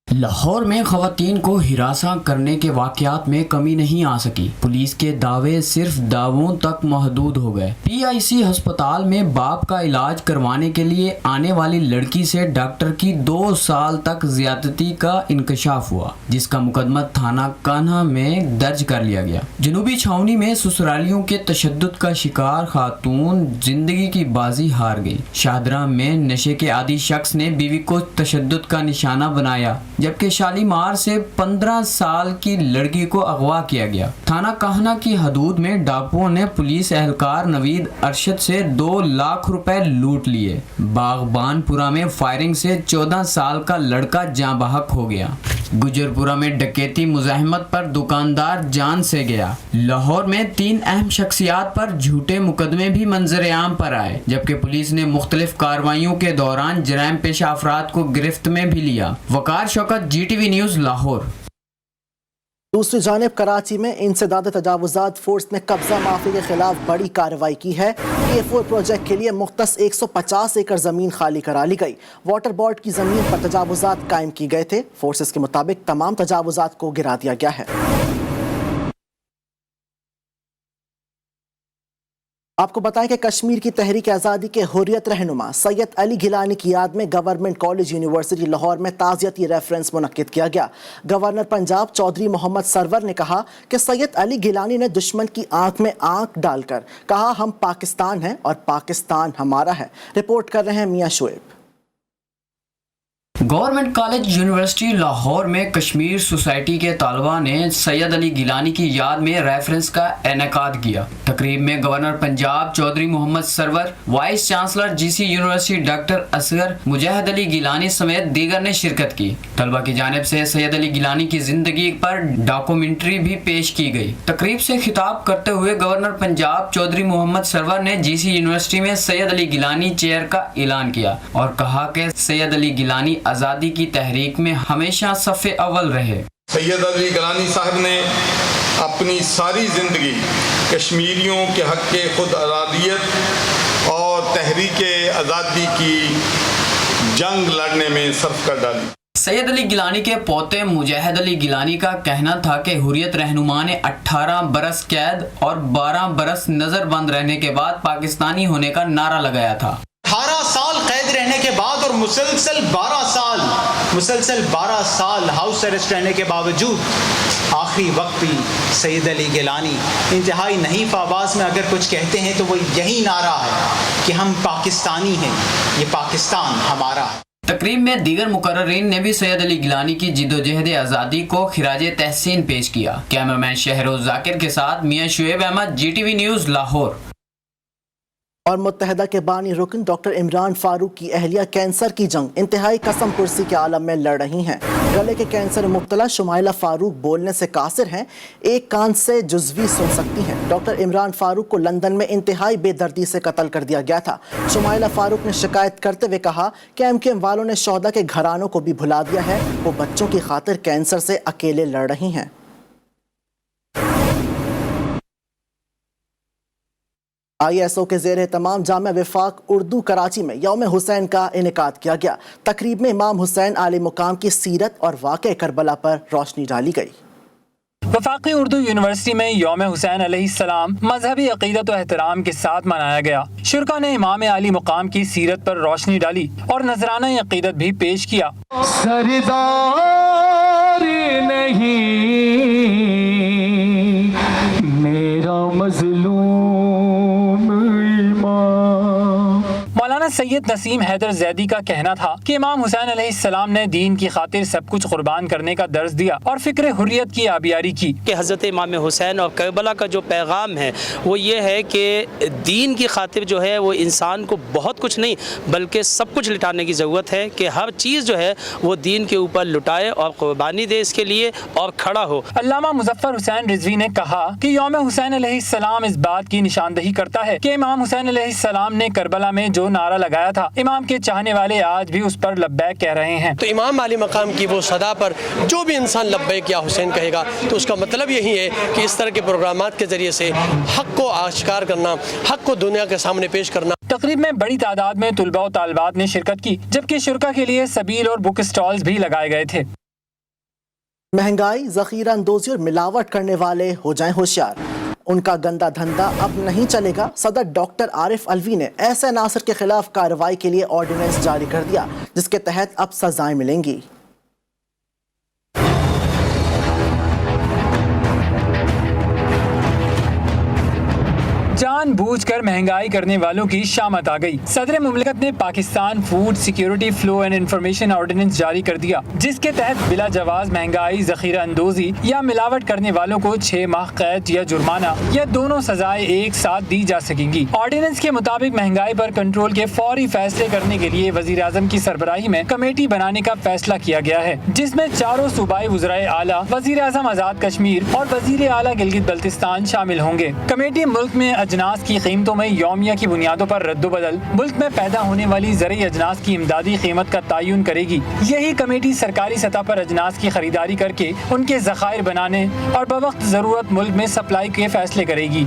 लाहौर में खवातीन को हिरासा करने के वाक़यात में कमी नहीं आ सकी। पुलिस के दावे सिर्फ दावों तक महदूद हो गए। PIC अस्पताल में बाप का इलाज करवाने के लिए आने वाली लड़की से डॉक्टर की 2 साल तक ज्यादती का इंकशाफ हुआ, जिसका मुकदमा थाना कान्हा में दर्ज कर लिया गया। जनूबी छावनी में ससुरालियों के तशद्दुद का शिकार खातून जिंदगी की बाजी हार गई। शाहदरा में नशे के आदी शख्स ने बीवी को तशद्दुद का निशाना बनाया, जबकि शालीमार से 15 साल की लड़की को अगवा किया गया। थाना कान्हा की हदूद में डाकुओं ने पुलिस एहलकार नवीद अरशद से 2 लाख रुपए लूट लिए। बागबानपुरा में फायरिंग से 14 साल का लड़का जाँ बहक हो गया। गुजरपुरा में डकैती मुजाहिमत पर दुकानदार जान से गया। लाहौर में 3 अहम शख्सियात पर झूठे मुकदमे भी मंजर-ए-आम पर आए, जबकि पुलिस ने मुख्तलिफ कार्रवाइयों के दौरान जराइम पेशा अफराद को गिरफ्त में भी लिया। वकार शौकत, GTV न्यूज़, लाहौर। दूसरी जानिब कराची में इंसदाद तजावुजात फोर्स ने कब्जा माफी के खिलाफ बड़ी कार्रवाई की है। PA4 प्रोजेक्ट के लिए मुख्तस 150 एकड़ जमीन खाली करा ली गई। वाटर बोर्ड की जमीन पर तजावुजात कायम की गए थे। फोर्सेस के मुताबिक तमाम तजावुजात को गिरा दिया गया है। आपको बताएं कि कश्मीर की तहरीक आज़ादी के हुर्रियत रहनुमा सैयद अली गिलानी की याद में गवर्नमेंट कॉलेज यूनिवर्सिटी लाहौर में ताज़ियती रेफरेंस मुनक्किद किया गया। गवर्नर पंजाब चौधरी मोहम्मद सरवर ने कहा कि सैयद अली गिलानी ने दुश्मन की आंख में आंख डालकर कहा, हम पाकिस्तान हैं और पाकिस्तान हमारा है। रिपोर्ट कर रहे हैं Mian Shoaib. Government college university Lahore में कश्मीर सोसाइटी के तालबा ने सैयद अली गिलानी की याद में रेफरेंस का इनेकाद किया। तकरीब में governor Punjab Chaudhry Mohammad Sarwar, vice chancellor GC university doctor Asghar Mujahid Ali Gilani समेत दीगर ने शिरकत की। तलबा की जानिब से सैयद अली गिलानी की जिंदगी पर डॉक्यूमेंट्री भी पेश की गई। तकरीब से खिताब करते हुए गवर्नर पंजाब चौधरी मोहम्मद सरवर ने GC यूनिवर्सिटी में सैयद अली गिलानी चेयर का ऐलान किया और कहा कि सैयद अली गिलानी आज़ादी की तहरीक में हमेशा सफ़े अव्वल रहे। सैयद अली गिलानी साहब ने अपनी सारी ज़िंदगी कश्मीरियों के हक़ के खुद आज़ादियत और तहरीक आज़ादी की जंग लड़ने में सर्फ कर डाली। सैयद अली गिलानी के पोते मुजाहिद अली गिलानी का कहना था कि हुर्रियत रहनुमा ने 18 बरस कैद और 12 बरस नज़रबंद रहने के बाद पाकिस्तानी होने का नारा लगाया था। 18 साल कैद रहने के बाद और मुसलसल 12 साल हाउस अरेस्ट रहने के बावजूद आखिरी वक्त भी सैयद अली गिलानी इंतहाई नहीफ आवाज़ में अगर कुछ कहते हैं तो वो यही नारा है कि हम पाकिस्तानी हैं, ये पाकिस्तान हमारा है। तकरीब में दीगर मुकर्ररीन ने भी सैयद अली गिलानी की जिद्दोजहद आज़ादी को खिराज तहसीन पेश किया। कैमरामैन शहरोज जाकिर के साथ मियां शुएब अहमद, GTV न्यूज़, लाहौर। और मुत्तहदा के बानी रुकन डॉक्टर इमरान फारूक की अहलिया कैंसर की जंग इंतहाई कसम पुरसी के आलम में लड़ रही हैं। गले के कैंसर में मुब्तला शुमाइला फारूक बोलने से कासिर हैं, एक कान से जुज़वी सुन सकती हैं। डॉक्टर इमरान फारूक को लंदन में इंतहाई बेदर्दी से कत्ल कर दिया गया था। शुमाइला फारूक ने शिकायत करते हुए कहा कि MKM वालों ने शोहदा के घरानों को भी भुला दिया है, वो बच्चों की खातिर कैंसर से अकेले लड़ रही हैं। ISO के ज़ेर तमाम जामिया वफाक उर्दू कराची में यौम हुसैन का इनेकाद किया गया। तकरीब में इमाम हुसैन आले मुकाम की सीरत और वाक़े करबला पर रोशनी डाली गई। वफाकी उर्दू यूनिवर्सिटी में यौम हुसैन अलैहिस्सलाम मजहबी अकीदत व एहतराम के साथ मनाया गया। शुरका ने इमाम आली मुकाम की सीरत पर रोशनी डाली और नजराना अकीदत भी पेश किया। सरदार नहीं मेरा मजलूम मौलाना सैयद नसीम हैदर जैदी का कहना था कि इमाम हुसैन अलैहिस्सलाम ने दीन की खातिर सब कुछ कुर्बान करने का दर्ज दिया और फिक्र हुर्रियत की आबियारी की। कि हज़रत इमाम हुसैन और करबला का जो पैगाम है वो ये है कि दीन की खातिर जो है वो इंसान को बहुत कुछ नहीं बल्कि सब कुछ लुटाने की ज़रूरत है कि हर चीज़ जो है वो दीन के ऊपर लुटाए और कुर्बानी दे इसके लिए और खड़ा हो। अल्लामा मुज़फ़्फ़र हुसैन रिज़वी ने कहा कि यौम हुसैन अलैहिस्सलाम इस बात की निशानदही करता है कि इमाम हुसैन अलैहिस्सलाम ने करबला में जो नारा लगाया था, इमाम के चाहने वाले आज भी उस पर लब्बैक कह रहे हैं। तो इमाम आली मकाम की वो सदा पर जो भी इंसान लब्बैक या हुसैन कहेगा तो उसका मतलब यही है कि इस तरह के प्रोग्रामात के जरिए से हक को आश्कार करना, हक को दुनिया के सामने पेश करना। तकरीब में बड़ी तादाद में तुलबा और तालिबात ने शिरकत की, जबकि शुरका के लिए सबील और बुक स्टॉल्स भी लगाए गए थे। महंगाई, ज़ख़ीरा अंदोज़ी और मिलावट करने वाले हो जाएं होशियार, उनका गंदा धंधा अब नहीं चलेगा। सदर डॉक्टर आरिफ अलवी ने ऐसे नासिर के खिलाफ कार्रवाई के लिए ऑर्डिनेंस जारी कर दिया, जिसके तहत अब सजाएं मिलेंगी। जानबूझकर महंगाई करने वालों की शामत आ गई। सदर मुमलिकत ने Pakistan food security flow and information ordinance जारी कर दिया, जिसके तहत बिला जवाज महंगाई, ज़ख़ीरा अंदोज़ी या मिलावट करने वालों को 6 माह कैद या जुर्माना या दोनों सजाएं एक साथ दी जा सकेंगी। ऑर्डिनेंस के मुताबिक महंगाई पर कंट्रोल के फौरी फैसले करने के लिए वज़ीर आज़म की सरबराही में कमेटी बनाने का फैसला किया गया है, जिसमें चारों सूबाई वज़राए आला, वज़ीर आज़म आज़ाद कश्मीर और वज़ीर आला गिलगित बल्तिस्तान शामिल होंगे। कमेटी मुल्क में अजनास की कीमतों में यौमिया की बुनियादों पर रद्दोबदल, मुल्क में पैदा होने वाली ज़रूरी अजनास की इमदादी कीमत का तयन करेगी। यही कमेटी सरकारी सतह पर अजनास की खरीदारी करके उनके ज़खायर बनाने और बवक्त ज़रूरत मुल्क में सप्लाई के फैसले करेगी।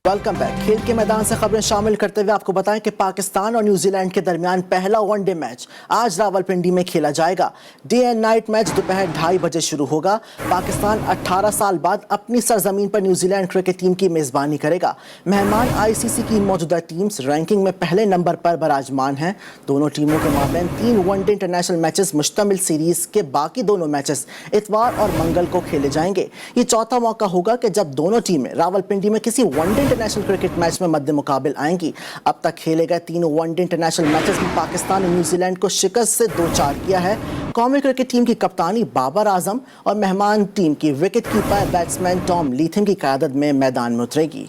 Welcome back. खेल के मैदान से खबरें शामिल करते हुए आपको बताएं कि पाकिस्तान और न्यूजीलैंड के दरमियान पहला वनडे मैच आज रावलपिंडी में खेला जाएगा। डे एंड नाइट मैच दोपहर 2:30 बजे शुरू होगा। पाकिस्तान 18 साल बाद अपनी सरजमीन पर न्यूजीलैंड क्रिकेट टीम की मेजबानी करेगा। मेहमान आईसीसी की मौजूदा टीम्स रैंकिंग में पहले नंबर पर बराजमान हैं। दोनों टीमों के माबैन 3 वनडे इंटरनेशनल मैचेस मुश्तमिल सीरीज के बाकी दोनों मैचेस इतवार और मंगल को खेले जाएंगे। ये चौथा मौका होगा कि जब दोनों टीमें रावलपिंडी में किसी वनडे इंटरनेशनल क्रिकेट मैच में मद्दे मुकाबिल आएंगी। अब तक खेले गए 3 वनडे इंटरनेशनल मैचेस में पाकिस्तान ने न्यूजीलैंड को शिकस्त से 2-4 किया है। कौमी क्रिकेट टीम की कप्तानी बाबर आजम और मेहमान टीम की विकेट कीपर बैट्समैन टॉम लीथम की क़यादत में मैदान में उतरेगी।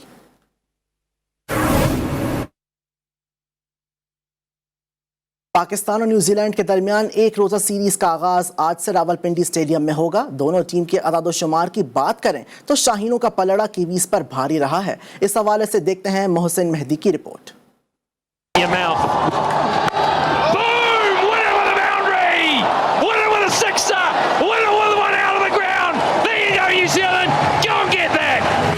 पाकिस्तान और न्यूजीलैंड के दरमियान एक रोज़ा सीरीज का आगाज आज से रावलपिंडी स्टेडियम में होगा। दोनों टीम के अदाद-ओ-शुमार की बात करें तो शाहीनों का पलड़ा कीवीज पर भारी रहा है। इस हवाले से देखते हैं मोहसिन मेहदी की रिपोर्ट।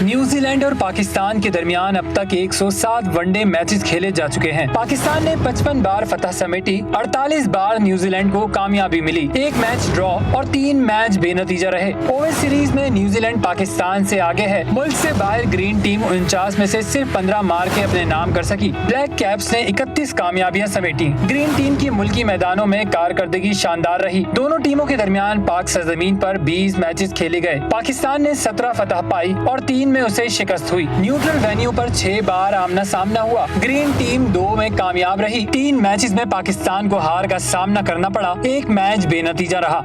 न्यूजीलैंड और पाकिस्तान के दरमियान अब तक 107 वनडे मैचेस खेले जा चुके हैं। पाकिस्तान ने 55 बार फतह समेटी, 48 बार न्यूजीलैंड को कामयाबी मिली, 1 मैच ड्रॉ और 3 मैच बेनतीजा रहे। ओवल सीरीज में न्यूजीलैंड पाकिस्तान से आगे है। मुल्क से बाहर ग्रीन टीम 49 में से सिर्फ 15 मार के अपने नाम कर सकी। ब्लैक कैप्स ने 31 कामयाबियां समेटी। ग्रीन टीम की मुल्की मैदानों में कारकर्दगी शानदार रही। दोनों टीमों के दरमियान पाक सरजमीन पर 20 मैचेस खेले गए। पाकिस्तान ने 17 फतह पाई और 3 में उसे शिकस्त हुई। न्यूट्रल वेन्यू पर 6 बार आमना सामना हुआ। ग्रीन टीम 2 में कामयाब रही। 3 मैचेस में पाकिस्तान को हार का सामना करना पड़ा। 1 मैच बेनतीजा रहा।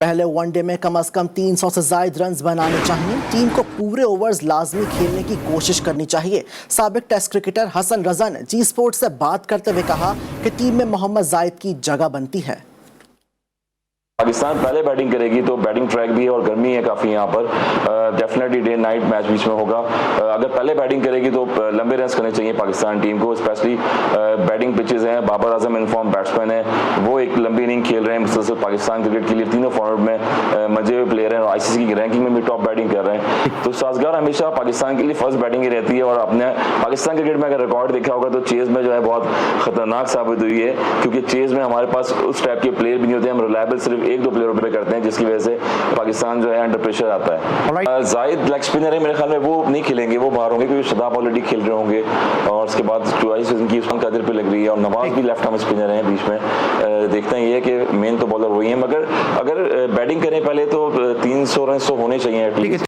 पहले वनडे में कम से कम 300 से ज्यादा रन बनाने चाहिए। टीम को पूरे ओवर्स लाजमी खेलने की कोशिश करनी चाहिए। साबिक टेस्ट क्रिकेटर हसन रजा ने जी स्पोर्ट्स से बात करते हुए कहा कि टीम में मोहम्मद जाहिद की जगह बनती है। पाकिस्तान पहले बैटिंग करेगी तो बैटिंग ट्रैक भी है और गर्मी है काफ़ी यहाँ पर। डेफिनेटली डे नाइट मैच बीच में होगा। अगर पहले बैटिंग करेगी तो लंबे रन्स करने चाहिए पाकिस्तान टीम को। स्पेशली बैटिंग पिचेस हैं। बाबर आजम इनफॉर्म बैट्समैन है, वो एक लंबी इनिंग खेल रहे हैं मुसलसल पाकिस्तान क्रिकेट के लिए। तीनों फॉर्मेट में मजे हुए प्लेयर हैं और आईसीसी की रैंकिंग में भी टॉप बैटिंग कर रहे हैं। तो साजगार हमेशा पाकिस्तान के लिए फर्स्ट बैटिंग ही रहती है। और अपने पाकिस्तान क्रिकेट में अगर रिकॉर्ड देखा होगा तो चेज में जो है बहुत खतरनाक साबित हुई है, क्योंकि चेज में हमारे पास उस टाइप के प्लेयर भी नहीं होते। हम रिलायबल सिर्फ 1-2 प्लेयरों पे करते हैं, जिसकी वजह से पाकिस्तान जो है अंडर प्रेशर आता है। जाहिद लेग स्पिनर है, मेरे ख्याल में वो नहीं खेलेंगे, वो बाहर होंगे क्योंकि शदाब ऑलरेडी खेल रहे होंगे। और उसके बाद चॉइस उनकी उसका कदर पे लग रही है। और नवाज भी लेफ्ट आर्म स्पिनर है बीच में। देखते हैं ये कि मेन तो बॉलर वही है, मगर अगर बैटिंग करें पहले तो 300 रन तो होने चाहिए एटलीस्ट।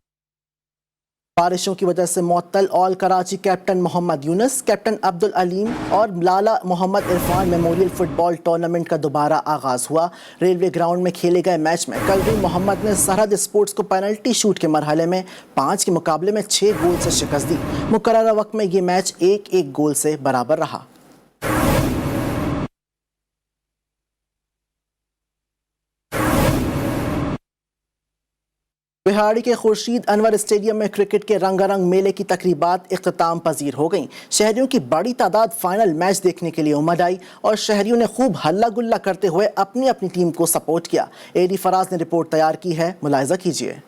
बारिशों की वजह से मुअत्तल all Karachi captain Mohammad Younus, captain Abdul Aleem और Lala Mohammad Irfan memorial football tournament का दोबारा आगाज़ हुआ। रेलवे ग्राउंड में खेले गए मैच में कलवी मोहम्मद ने सरहद स्पोर्ट्स को पेनल्टी शूट के मरहले में 5 के मुकाबले में 6 गोल से शिकस्त दी। मुकर्ररा वक्त में ये मैच 1-1 गोल से बराबर रहा। बिहाड़ी के खुर्शीद अनवर स्टेडियम में क्रिकेट के रंगारंग मेले की तकरीबात इख्तिताम पजीर हो गईं। शहरियों की बड़ी तादाद फाइनल मैच देखने के लिए उमड़ आई और शहरियों ने खूब हल्ला गुल्ला करते हुए अपनी अपनी टीम को सपोर्ट किया। एडी फराज ने रिपोर्ट तैयार की है, मुलाहिजा कीजिए।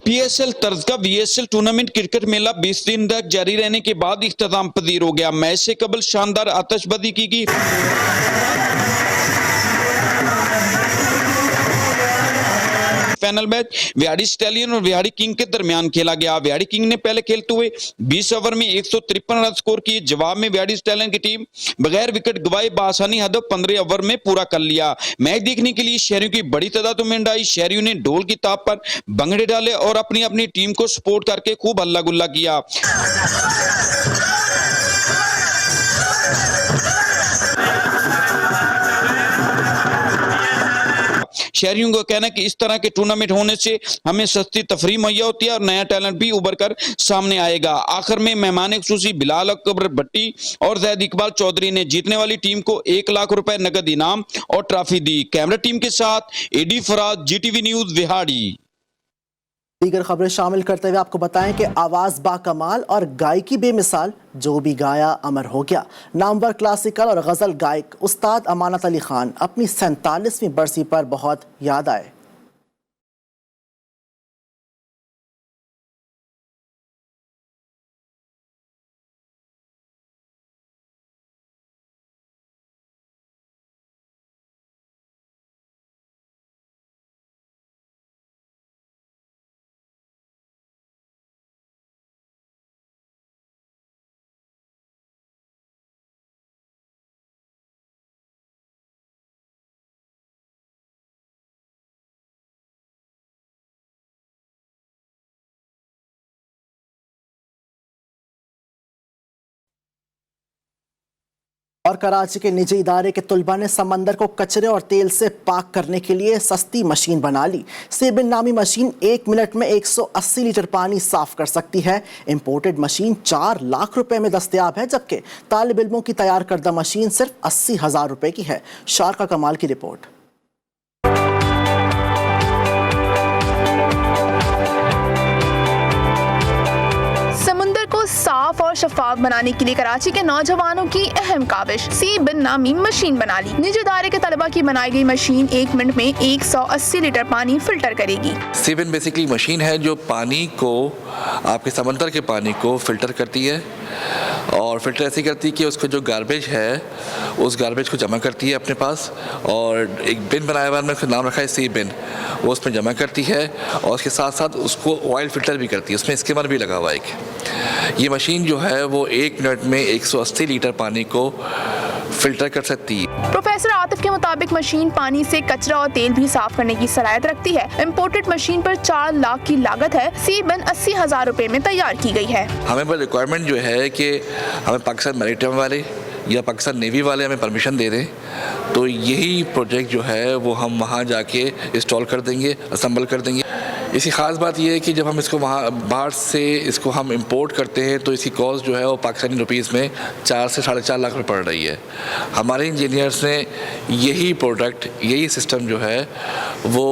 PSL तर्ज का VSL टूर्नामेंट क्रिकेट मेला 20 दिन तक जारी रहने के बाद इख्तिताम पजीर हो गया। मैच से कबल शानदार आतिशबाजी की गई। फाइनल मैच विहाड़ी स्टैलियन और विहाड़ी किंग के दरमियान खेला गया। विहाड़ी किंग ने पहले खेलते हुए 20 ओवर में 153 रन स्कोर किए। जवाब में विहाड़ी स्टैलियन की टीम बगैर विकेट गवाए बासानी हदफ 15 ओवर में पूरा कर लिया। मैच देखने के लिए शहरियों की बड़ी तादाद उमड़ आई। शहरियों ने ढोल की ताप पर भंगड़े डाले और अपनी अपनी टीम को सपोर्ट करके खूब हल्ला गुल्ला किया। शहरियों का कहना है कि इस तरह के टूर्नामेंट होने से हमें सस्ती तफरीह मुहैया होती है और नया टैलेंट भी उभर कर सामने आएगा। आखिर में मेहमान खुसूसी बिलाल अकबर भट्टी और जैद इकबाल चौधरी ने जीतने वाली टीम को 1 लाख रुपए नकद इनाम और ट्रॉफी दी। कैमरा टीम के साथ एडी फराज, GTV न्यूज, विहाड़ी। दीगर खबरें शामिल करते हुए आपको बताएं कि आवाज़ बाकमाल और गायकी बेमिसाल, जो भी गाया अमर हो गया। नामवर क्लासिकल और गज़ल गायक उस्ताद अमानत अली खान अपनी 47वीं बरसी पर बहुत याद आए। और कराची के निजी इदारे के तुलबा ने समंदर को कचरे और तेल से पाक करने के लिए सस्ती मशीन बना ली। सीबिन नामी मशीन 1 मिनट में 180 लीटर पानी साफ कर सकती है। इंपोर्टेड मशीन 4 लाख रुपए में दस्तयाब है, जबकि तालिब इल्मों की तैयार करदा मशीन सिर्फ 80,000 रुपए की है। शारका कमाल की रिपोर्ट। साफ और शफाफ बनाने के लिए कराची के नौजवानों की अहम काविश सीबिन नामी मशीन बना ली। निजी इदारे के तलबा की बनाई गई मशीन 1 मिनट में 180 लीटर पानी फिल्टर करेगी। सीबिन बेसिकली मशीन है जो पानी को, आपके समंदर के पानी को फिल्टर करती है और फिल्टर ऐसी करती है कि उसको जो गार्बेज है उस गार्बेज को जमा करती है अपने पास और एक बिन बनाया हुआ है, उसका नाम रखा है सी बिन, वो उसमें जमा करती है और उसके साथ साथ उसको ऑयल फिल्टर भी करती है, उसमें स्किमर भी लगा हुआ है एक। ये मशीन जो है वो 1 मिनट में 180 लीटर पानी को फिल्टर कर सकती है। प्रोफेसर आतिफ के मुताबिक मशीन पानी से कचरा और तेल भी साफ करने की सलाहियत रखती है। इम्पोर्टेड मशीन पर 4 लाख की लागत है। सीबिन 80,000 रुपए में तैयार की गई है। हमें बस रिक्वायरमेंट जो है कि हमें पाकिस्तान मैरीटाइम वाले या पाकिस्तान नेवी वाले हमें परमिशन दे दें, तो यही प्रोजेक्ट जो है वो हम वहाँ जाके इंस्टॉल कर देंगे, असेंबल कर देंगे। इसकी ख़ास बात यह है कि जब हम इसको वहाँ बाहर से इसको हम इंपोर्ट करते हैं तो इसकी कॉस्ट जो है वो पाकिस्तानी रुपीज़ में 4 से 4.5 लाख रुपये पड़ रही है। हमारे इंजीनियर्स ने यही प्रोडक्ट, यही सिस्टम जो है वो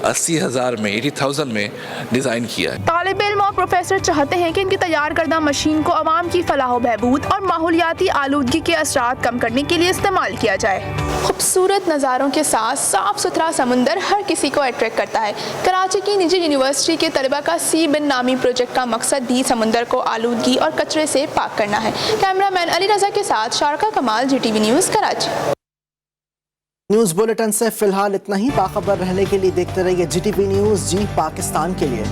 80,000 में 80,000 में डिज़ाइन किया है। तालिब इल्म और प्रोफेसर चाहते हैं कि इनकी तैयार करदा मशीन को आवाम की फलाह बहबूद और माहौलियाती आलूदगी के असरात कम करने के लिए इस्तेमाल किया जाए। खूबसूरत नज़ारों के साथ साफ सुथरा समुंदर हर किसी को अट्रैक्ट करता है। कराची की निजी यूनिवर्सिटी के तलबा का सीबिन नामी प्रोजेक्ट का मकसद भी समुंदर को आलूदगी और कचरे से पाक करना है। कैमरामैन अली रजा के साथ शारका कमाल, GTV news, Karachi. News bulletin से फिलहाल इतना ही। बाखबर रहने के लिए देखते रहिए GTV न्यूज़, जी पाकिस्तान के लिए।